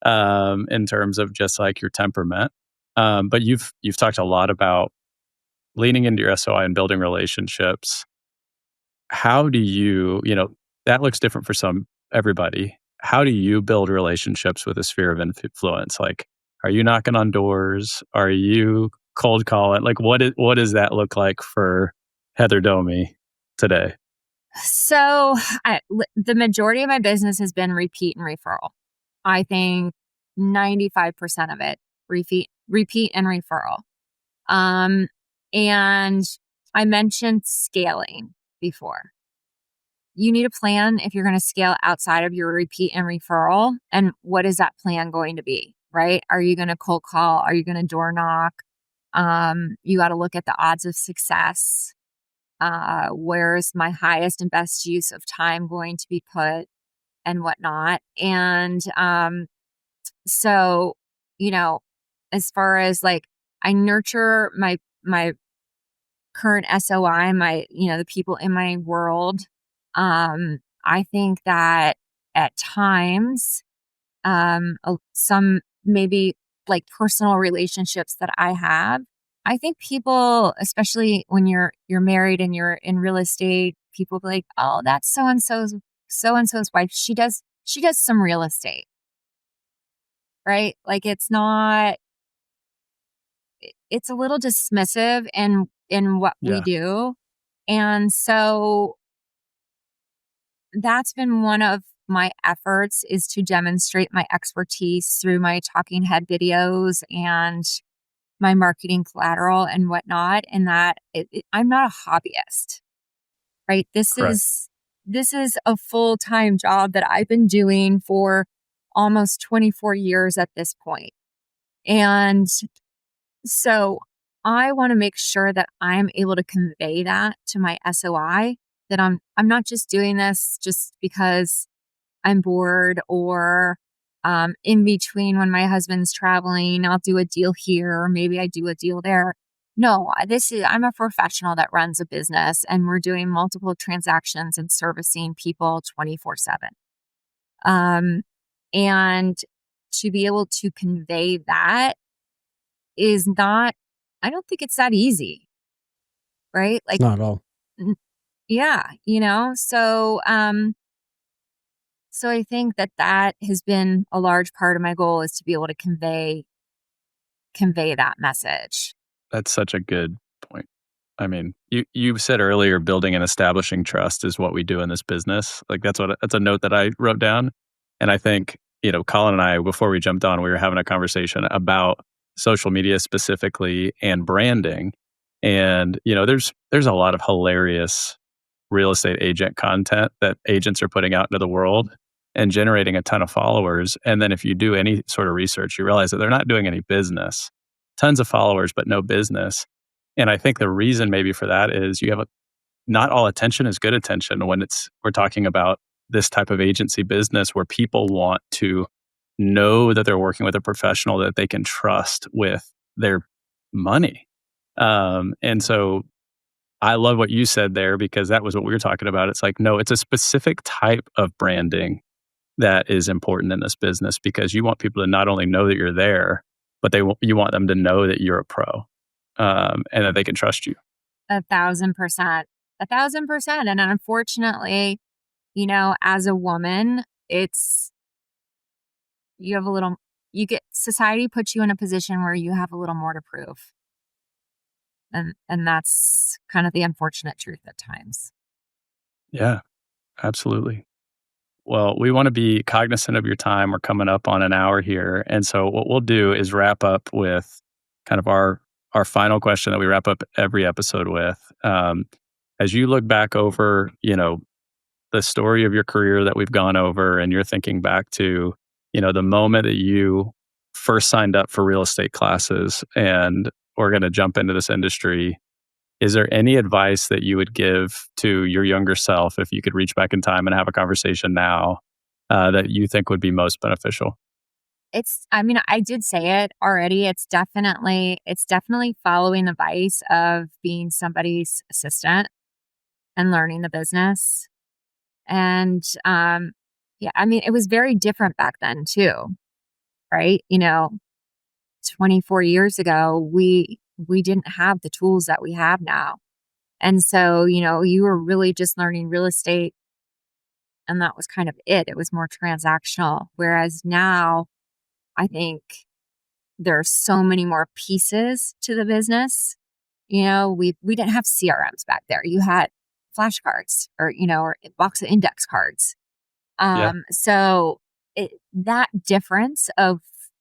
in terms of just like your temperament. But you've talked a lot about leaning into your SOI and building relationships. How do you, that looks different for everybody. How do you build relationships with a sphere of influence? Like, are you knocking on doors? Are you cold calling? Like, what does that look like for Heather Domi today? So the majority of my business has been repeat and referral. I think 95% of it, repeat and referral. And I mentioned scaling before. You need a plan if you're going to scale outside of your repeat and referral. And what is that plan going to be, right? Are you going to cold call? Are you going to door knock? You got to look at the odds of success. Where's my highest and best use of time going to be put, and whatnot. And so, as far as like, I nurture my current SOI, the people in my world. I think that at times, some maybe like personal relationships that I have, I think people, especially when you're married and you're in real estate, people be like, oh, that's so and so's wife. She does some real estate, right? Like it's a little dismissive in what we do. And so that's been one of my efforts, is to demonstrate my expertise through my talking head videos and my marketing collateral and whatnot. And that I'm not a hobbyist, right? This is a full-time job that I've been doing for almost 24 years at this point. And so I want to make sure that I'm able to convey that to my SOI, that I'm not just doing this just because I'm bored, or in between when my husband's traveling, I'll do a deal here, or maybe I do a deal there. No, I'm a professional that runs a business, and we're doing multiple transactions and servicing people 24/7. And to be able to convey that is not, I don't think it's that easy, right? Like, Not at all. Yeah, so I think that has been a large part of my goal, is to be able to convey that message. That's such a good point. I mean, you said earlier building and establishing trust is what we do in this business. Like that's a note that I wrote down. And I think, Collin and I, before we jumped on, we were having a conversation about social media specifically and branding. And, there's a lot of hilarious real estate agent content that agents are putting out into the world and generating a ton of followers. And then if you do any sort of research, you realize that they're not doing any business. Tons of followers, but no business. And I think the reason maybe for that is not all attention is good attention when we're talking about this type of agency business where people want to know that they're working with a professional that they can trust with their money. And so I love what you said there, because that was what we were talking about. It's like, no, it's a specific type of branding that is important in this business, because you want people to not only know that you're there, but you want them to know that you're a pro, and that they can trust you. 1,000%. 1,000%. And unfortunately, as a woman, society puts you in a position where you have a little more to prove. And that's kind of the unfortunate truth at times. Yeah, absolutely. Well, we want to be cognizant of your time. We're coming up on an hour here. And so what we'll do is wrap up with kind of our final question that we wrap up every episode with. As you look back over, the story of your career that we've gone over, and you're thinking back to, the moment that you first signed up for real estate classes and we're going to jump into this industry, is there any advice that you would give to your younger self if you could reach back in time and have a conversation now, that you think would be most beneficial? I did say it already. It's definitely following the advice of being somebody's assistant and learning the business. And, yeah, it was very different back then too, right? 24 years ago, we didn't have the tools that we have now. And so, you were really just learning real estate, and that was kind of it. It was more transactional. Whereas now, I think there are so many more pieces to the business. We didn't have CRMs back there. You had flashcards or a box of index cards. Yeah. So that difference of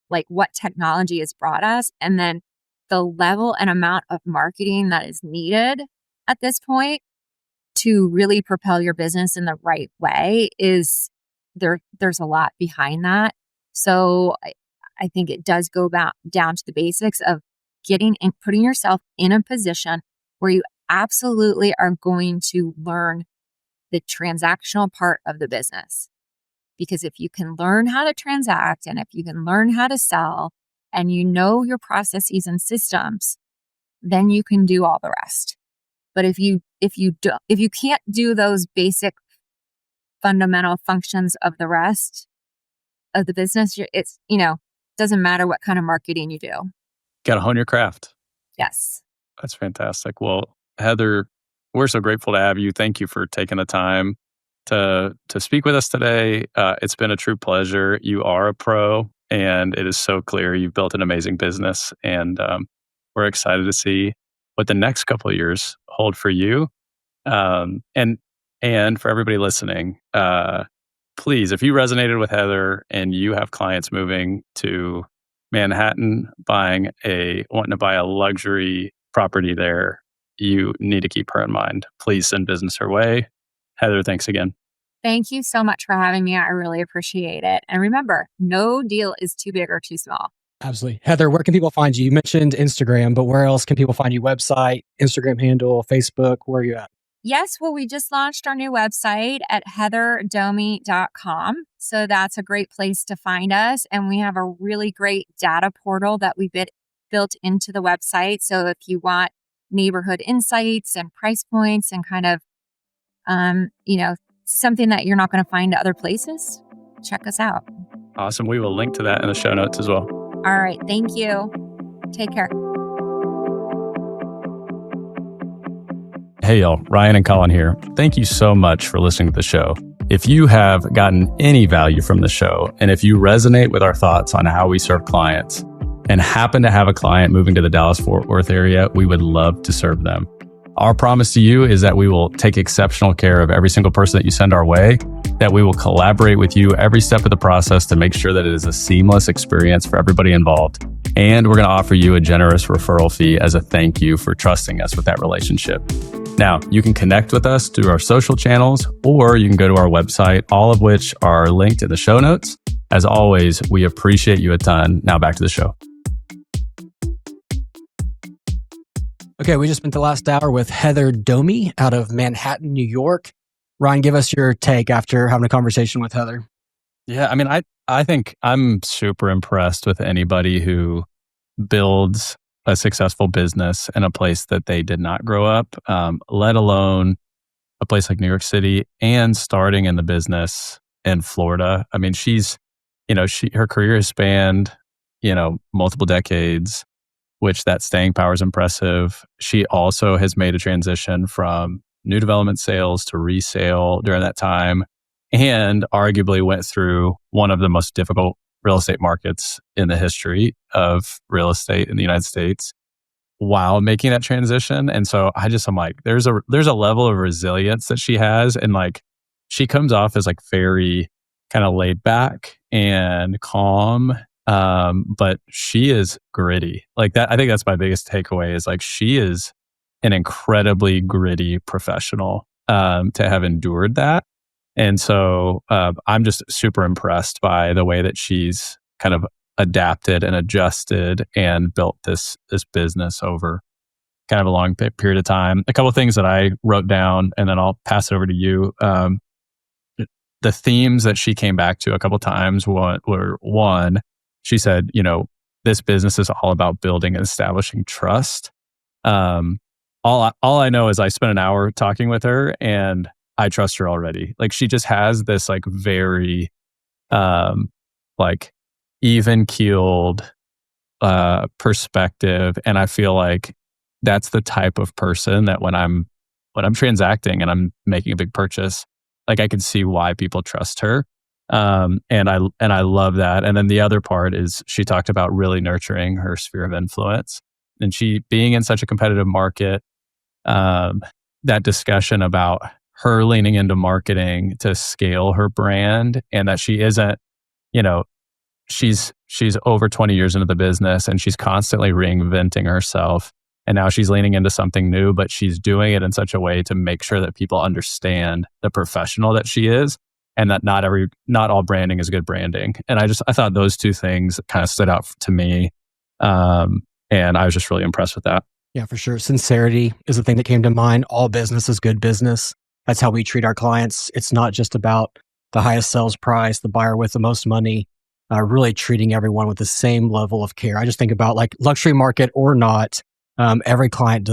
like what technology has brought us, and then the level and amount of marketing that is needed at this point to really propel your business in the right way there's a lot behind that. So I think it does go down to the basics of putting yourself in a position where you absolutely are going to learn the transactional part of the business. Because if you can learn how to transact, and if you can learn how to sell, and your processes and systems, then you can do all the rest. But if you can't do those basic fundamental functions of the rest of the business, doesn't matter what kind of marketing you do. Got to hone your craft. Yes. That's fantastic. Well, Heather, we're so grateful to have you. Thank you for taking the time to speak with us today. It's been a true pleasure. You are a pro, and it is so clear you've built an amazing business. And we're excited to see what the next couple of years hold for you. And for everybody listening, please, if you resonated with Heather and you have clients moving to Manhattan, wanting to buy a luxury property there, you need to keep her in mind. Please send business her way. Heather, thanks again. Thank you so much for having me. I really appreciate it. And remember, no deal is too big or too small. Absolutely. Heather, where can people find you? You mentioned Instagram, but where else can people find you? Website, Instagram handle, Facebook, where are you at? Yes, well, we just launched our new website at heatherdomi.com. So that's a great place to find us. And we have a really great data portal that we built into the website. So if you want neighborhood insights and price points and kind of, something that you're not going to find other places, check us out. Awesome. We will link to that in the show notes as well. All right. Thank you. Take care. Hey y'all, Ryan and Collin here. Thank you so much for listening to the show. If you have gotten any value from the show, and if you resonate with our thoughts on how we serve clients and happen to have a client moving to the Dallas-Fort Worth area, we would love to serve them. Our promise to you is that we will take exceptional care of every single person that you send our way, that we will collaborate with you every step of the process to make sure that it is a seamless experience for everybody involved. And we're going to offer you a generous referral fee as a thank you for trusting us with that relationship. Now, you can connect with us through our social channels, or you can go to our website, all of which are linked in the show notes. As always, we appreciate you a ton. Now back to the show. Okay, we just spent the last hour with Heather Domi out of Manhattan, New York. Ryan, give us your take after having a conversation with Heather. Yeah, I mean, I think I'm super impressed with anybody who builds a successful business in a place that they did not grow up, let alone a place like New York City, and starting in the business in Florida. I mean, her career has spanned, multiple decades, which that staying power is impressive. She also has made a transition from new development sales to resale during that time, and arguably went through one of the most difficult real estate markets in the history of real estate in the United States while making that transition. And so I'm like, there's a level of resilience that she has. And like, she comes off as like very kind of laid back and calm. But she is gritty like that. I think that's my biggest takeaway is like, she is an incredibly gritty professional, to have endured that. And so I'm just super impressed by the way that she's kind of adapted and adjusted and built this business over kind of a long period of time. A couple of things that I wrote down, and then I'll pass it over to you. The themes that she came back to a couple of times were one, she said, this business is all about building and establishing trust. All I know is I spent an hour talking with her, and I trust her already. Like, she just has this like very like even keeled perspective, and I feel like that's the type of person that when I'm transacting and I'm making a big purchase, like I can see why people trust her. And I love that. And then the other part is she talked about really nurturing her sphere of influence, and she being in such a competitive market. That discussion about her leaning into marketing to scale her brand, and that she isn't, she's over 20 years into the business, and she's constantly reinventing herself. And now she's leaning into something new, but she's doing it in such a way to make sure that people understand the professional that she is, and that not all branding is good branding. And I thought those two things kind of stood out to me. And I was just really impressed with that. Yeah, for sure. Sincerity is the thing that came to mind. All business is good business. That's how we treat our clients. It's not just about the highest sales price, the buyer with the most money, really treating everyone with the same level of care. I just think about like luxury market or not, every client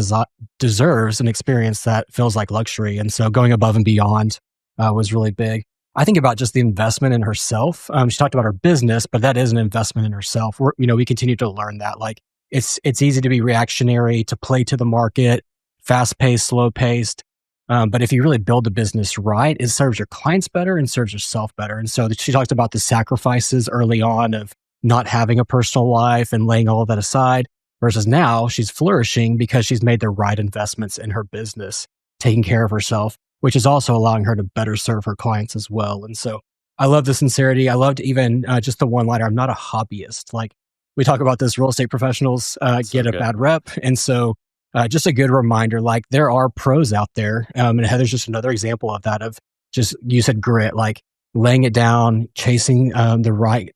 deserves an experience that feels like luxury. And so going above and beyond was really big. I think about just the investment in herself. She talked about her business, but that is an investment in herself. We continue to learn that. Like, it's easy to be reactionary, to play to the market, fast-paced, slow-paced. But if you really build a business right, it serves your clients better and serves yourself better. And so she talked about the sacrifices early on of not having a personal life and laying all of that aside, versus now she's flourishing because she's made the right investments in her business, taking care of herself, which is also allowing her to better serve her clients as well. And so I love the sincerity. I loved even just the one-liner, I'm not a hobbyist. Like, we talk about this, real estate professionals get a bad rep. And so just a good reminder, like, there are pros out there. And Heather's just another example of that, of just, you said grit, like laying it down, chasing the right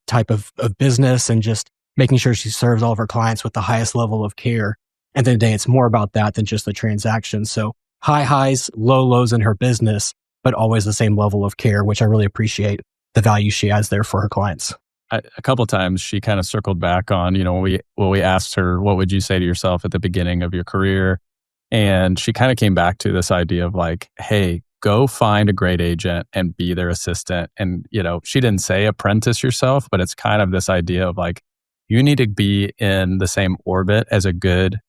type of business, and just making sure she serves all of her clients with the highest level of care. At the end of the day, it's more about that than just the transaction. So high highs, low lows in her business, but always the same level of care, which I really appreciate the value she adds there for her clients. A couple of times she kind of circled back on, when we asked her, what would you say to yourself at the beginning of your career? And she kind of came back to this idea of like, hey, go find a great agent and be their assistant. And, she didn't say apprentice yourself, but it's kind of this idea of like, you need to be in the same orbit as a good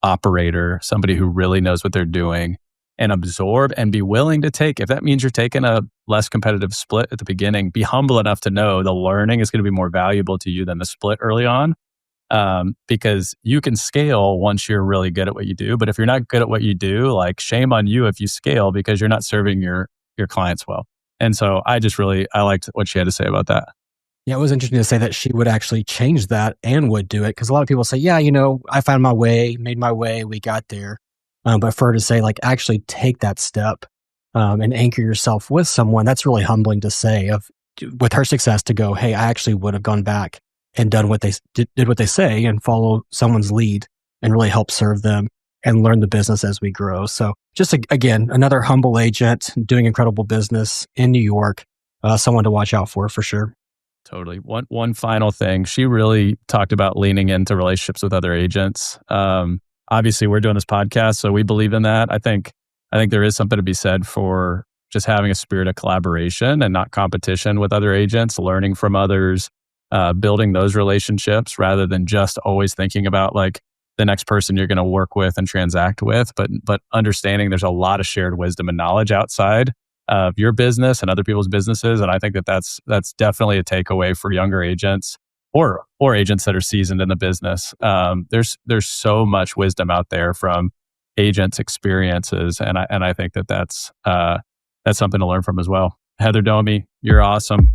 operator, somebody who really knows what they're doing, and absorb and be willing to take. If that means you're taking a less competitive split at the beginning, be humble enough to know the learning is going to be more valuable to you than the split early on. Because you can scale once you're really good at what you do. But if you're not good at what you do, like shame on you if you scale because you're not serving your clients well. And so I liked what she had to say about that. Yeah, it was interesting to say that she would actually change that and would do it, because a lot of people say, yeah, I found my way, made my way, we got there. But for her to say, like, actually take that step and anchor yourself with someone, that's really humbling to say. With her success, to go, hey, I actually would have gone back and done what they did what they say and follow someone's lead and really help serve them and learn the business as we grow. So just again, another humble agent doing incredible business in New York, someone to watch out for sure. Totally. One final thing. She really talked about leaning into relationships with other agents. Obviously, we're doing this podcast, so we believe in that. I think there is something to be said for just having a spirit of collaboration and not competition with other agents, learning from others, building those relationships rather than just always thinking about like the next person you're going to work with and transact with, but understanding there's a lot of shared wisdom and knowledge outside of your business and other people's businesses. And I think that's definitely a takeaway for younger agents or agents that are seasoned in the business. There's so much wisdom out there from agents' experiences, and I think that's something to learn from as well. Heather Domi, you're awesome.